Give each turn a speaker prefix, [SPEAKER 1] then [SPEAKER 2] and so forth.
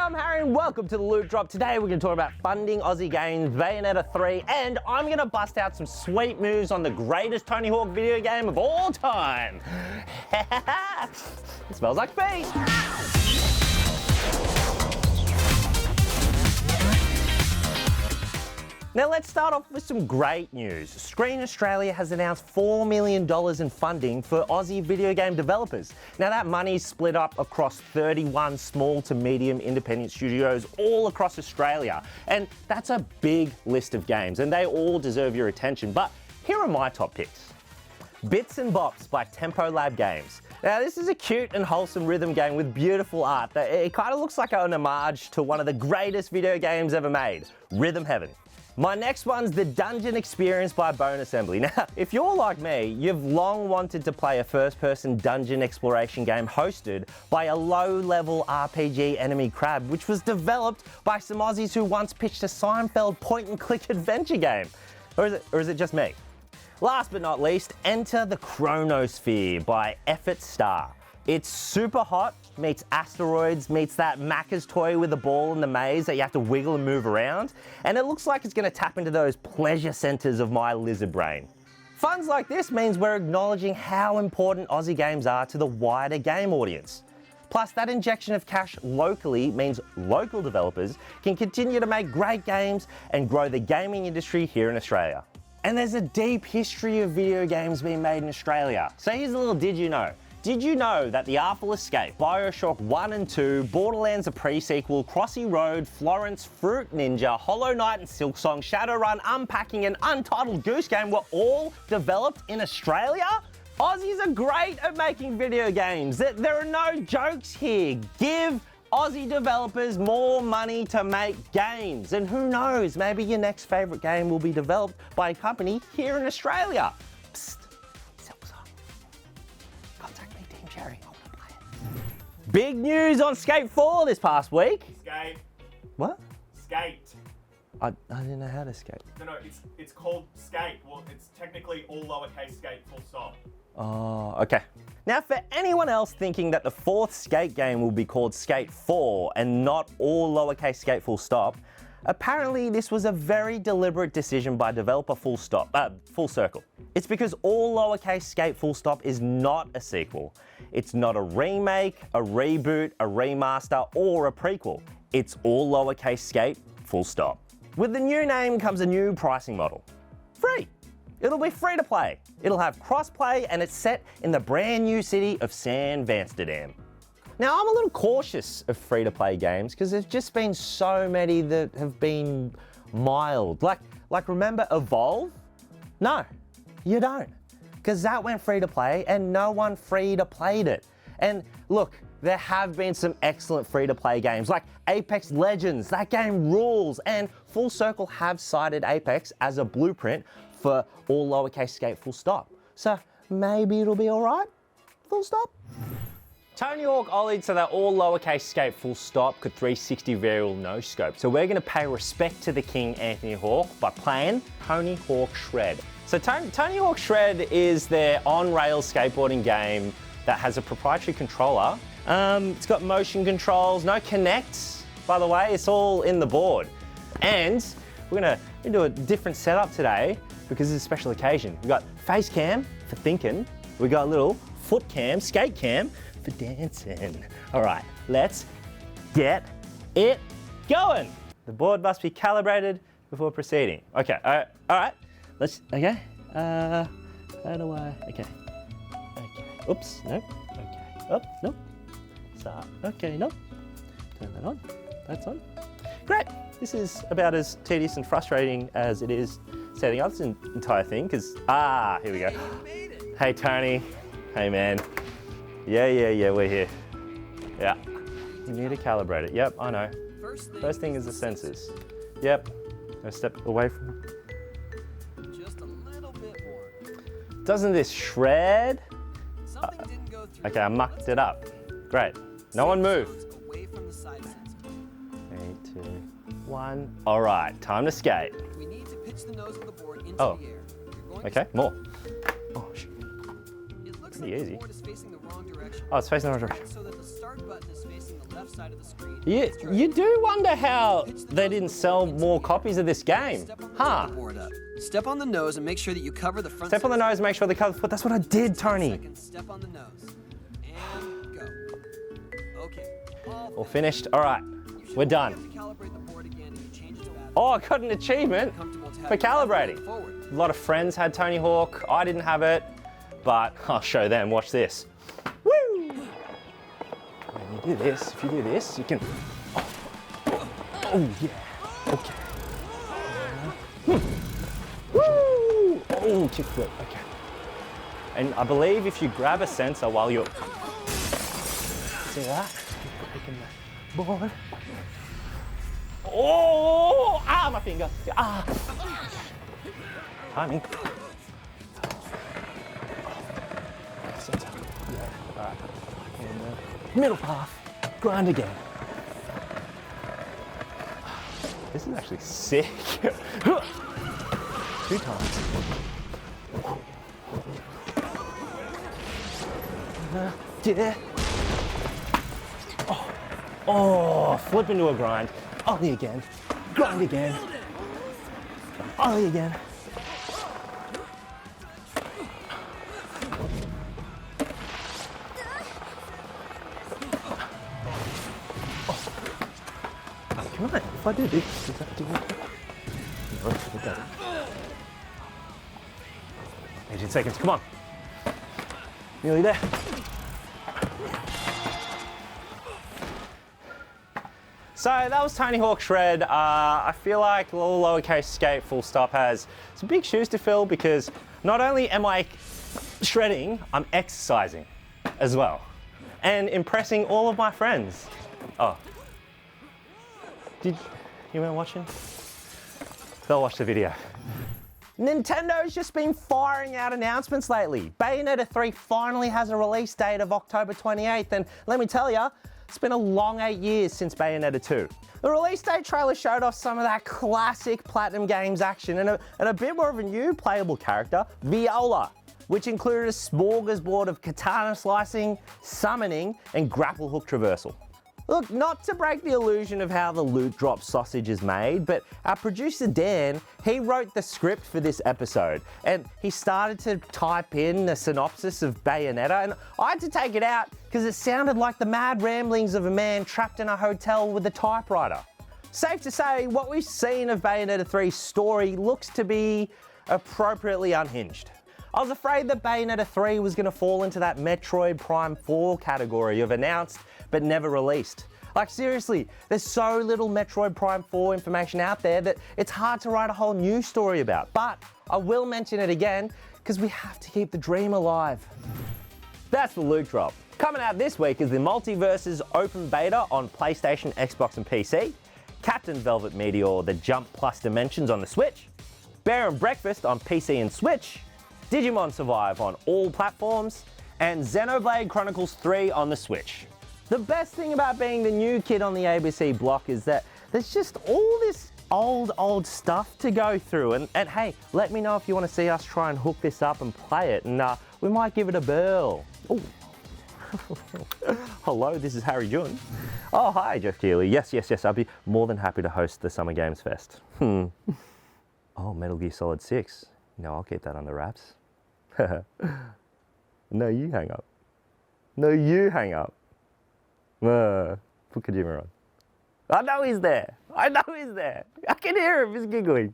[SPEAKER 1] I'm Harry and welcome to the Loot Drop. Today we're going to talk about funding Aussie games, Bayonetta 3, and I'm going to bust out some sweet moves on the greatest Tony Hawk video game of all time. It smells like feet. Now let's start off with some great news. Screen Australia has announced $4 million in funding for Aussie video game developers. Now that money's split up across 31 small to medium independent studios all across Australia. And that's a big list of games and they all deserve your attention. But here are my top picks. Bits and Bops by Tempo Lab Games. Now this is a cute and wholesome rhythm game with beautiful art. It kind of looks like an homage to one of the greatest video games ever made, Rhythm Heaven. My next one's the Dungeon Experience by Bone Assembly. Now, if you're like me, you've long wanted to play a first-person dungeon exploration game hosted by a low-level RPG enemy crab, which was developed by some Aussies who once pitched a Seinfeld point-and-click adventure game. Or is it just me? Last but not least, enter the Chronosphere by Effort Star. It's super hot, meets asteroids, meets that Macca's toy with the ball in the maze that you have to wiggle and move around, and it looks like it's going to tap into those pleasure centers of my lizard brain. Funds like this means we're acknowledging how important Aussie games are to the wider game audience. Plus, that injection of cash locally means local developers can continue to make great games and grow the gaming industry here in Australia. And there's a deep history of video games being made in Australia. So here's a little did you know. Did you know that The Artful Escape, Bioshock 1 and 2, Borderlands a pre-sequel, Crossy Road, Florence, Fruit Ninja, Hollow Knight and Silksong, Shadowrun, Unpacking and Untitled Goose Game were all developed in Australia? Aussies are great at making video games. There are no jokes here. Give Aussie developers more money to make games. And who knows, maybe your next favourite game will be developed by a company here in Australia. Psst. Big news on Skate 4 this past week.
[SPEAKER 2] Skate.
[SPEAKER 1] What?
[SPEAKER 2] Skate.
[SPEAKER 1] I didn't know how to skate.
[SPEAKER 2] No, it's called Skate. Well, it's technically all lowercase skate full stop.
[SPEAKER 1] Oh, okay. Now for anyone else thinking that the fourth Skate game will be called Skate 4 and not all lowercase skate full stop, apparently this was a very deliberate decision by developer Full Circle. It's because all lowercase skate full stop is not a sequel. It's not a remake, a reboot, a remaster, or a prequel. It's all lowercase skate full stop. With the new name comes a new pricing model. Free. It'll be free to play. It'll have cross-play and it's set in the brand new city of San Vansterdam. Now, I'm a little cautious of free-to-play games because there's just been so many that have been mild. Like remember Evolve? No, you don't. Because that went free-to-play and no one free-to-played it. And look, there have been some excellent free-to-play games like Apex Legends. That game rules. And Full Circle have cited Apex as a blueprint for all lowercase skate full stop. So maybe it'll be all right, full stop. Tony Hawk ollied so that all lowercase skate full stop could 360 variable no scope. So we're going to pay respect to the king Anthony Hawk by playing Tony Hawk Shred. So Tony Hawk Shred is their on-rails skateboarding game that has a proprietary controller. It's got motion controls, no Kinect, by the way, it's all in the board. And we're gonna do a different setup today because it's a special occasion. We've got face cam for thinking, we got a little foot cam, skate cam for dancing. All right, let's get it going. The board must be calibrated before proceeding. Okay, all right. Okay. How do I, okay. Oops, nope, okay. Oh, nope. Start, okay, nope. Turn that on, that's on. Great, this is about as tedious and frustrating as it is setting up this entire thing, because, here we go. Hey, Tony. Hey, man. Yeah, we're here. Yeah. You need to calibrate it. Yep, I know. First thing is the sensors. Yep. Gonna step away from
[SPEAKER 3] just a little bit more.
[SPEAKER 1] Doesn't this shred?
[SPEAKER 3] Something didn't go through.
[SPEAKER 1] Okay, I mucked it up. Great. No one move.
[SPEAKER 3] Away from the side sensor.
[SPEAKER 1] 3, 2, 1. All right, time to skate.
[SPEAKER 3] We need to pitch the nose of the board into
[SPEAKER 1] Oh.
[SPEAKER 3] the air. You're going
[SPEAKER 1] Okay,
[SPEAKER 3] to
[SPEAKER 1] more. Oh, shoot.
[SPEAKER 3] It looks
[SPEAKER 1] Pretty
[SPEAKER 3] like
[SPEAKER 1] easy.
[SPEAKER 3] the board is facing the wrong direction.
[SPEAKER 1] Oh, it's facing the wrong direction.
[SPEAKER 3] So that the start button is facing the left side of the screen.
[SPEAKER 1] You do wonder how they didn't sell more copies of this game, huh?
[SPEAKER 3] Step on the nose and make sure that you cover the front.
[SPEAKER 1] Step on the nose, make sure the cover. But that's what I did, Tony.
[SPEAKER 3] Second, step on the nose. And go. Okay.
[SPEAKER 1] All finished. All right, we're done. Oh, I got an achievement for calibrating. A lot of friends had Tony Hawk. I didn't have it, but I'll show them. Watch this. Woo! When you do this, if you do this, you can. Oh yeah. Okay. Woo! Oh, kickflip. Okay. And I believe if you grab a sensor while you're. See that? Picking the board. Oh! Ah, my finger. Ah. Timing. Sensor. Yeah. All right. And middle path. Grind again. This is actually sick. 2 times. Yeah. Oh, flip into a grind. Ollie again. Grind again. Ollie again. Oh, come on. If I do this, does that do it? No, it doesn't. 18 seconds. Come on. Nearly there. So that was Tony Hawk Shred. I feel like Little Lowercase Skate Full Stop has some big shoes to fill because not only am I shredding, I'm exercising as well and impressing all of my friends. Oh, you weren't watching? They'll watch the video. Nintendo's just been firing out announcements lately. Bayonetta 3 finally has a release date of October 28th, and let me tell you, it's been a long 8 years since Bayonetta 2. The release date trailer showed off some of that classic Platinum Games action and a bit more of a new playable character, Viola, which included a smorgasbord of katana slicing, summoning, and grapple hook traversal. Look, not to break the illusion of how the loot drop sausage is made, but our producer Dan, he wrote the script for this episode, and he started to type in the synopsis of Bayonetta, and I had to take it out because it sounded like the mad ramblings of a man trapped in a hotel with a typewriter. Safe to say, what we've seen of Bayonetta 3's story looks to be appropriately unhinged. I was afraid that Bayonetta 3 was going to fall into that Metroid Prime 4 category of announced but never released. Like seriously, there's so little Metroid Prime 4 information out there that it's hard to write a whole new story about. But I will mention it again because we have to keep the dream alive. That's the loot drop. Coming out this week is the Multiverses Open Beta on PlayStation, Xbox and PC, Captain Velvet Meteor The Jump Plus Dimensions on the Switch, Bear and Breakfast on PC and Switch, Digimon Survive on all platforms, and Xenoblade Chronicles 3 on the Switch. The best thing about being the new kid on the ABC block is that there's just all this old stuff to go through. And hey, let me know if you want to see us try and hook this up and play it, and we might give it a whirl. Ooh. Hello, this is Harry Jun. Oh, hi, Jeff Keighley. Yes, I'll be more than happy to host the Summer Games Fest. Oh, Metal Gear Solid 6. No, I'll keep that under wraps. No, you hang up. No, you hang up. Put Kojima on. I know he's there. I can hear him. He's giggling.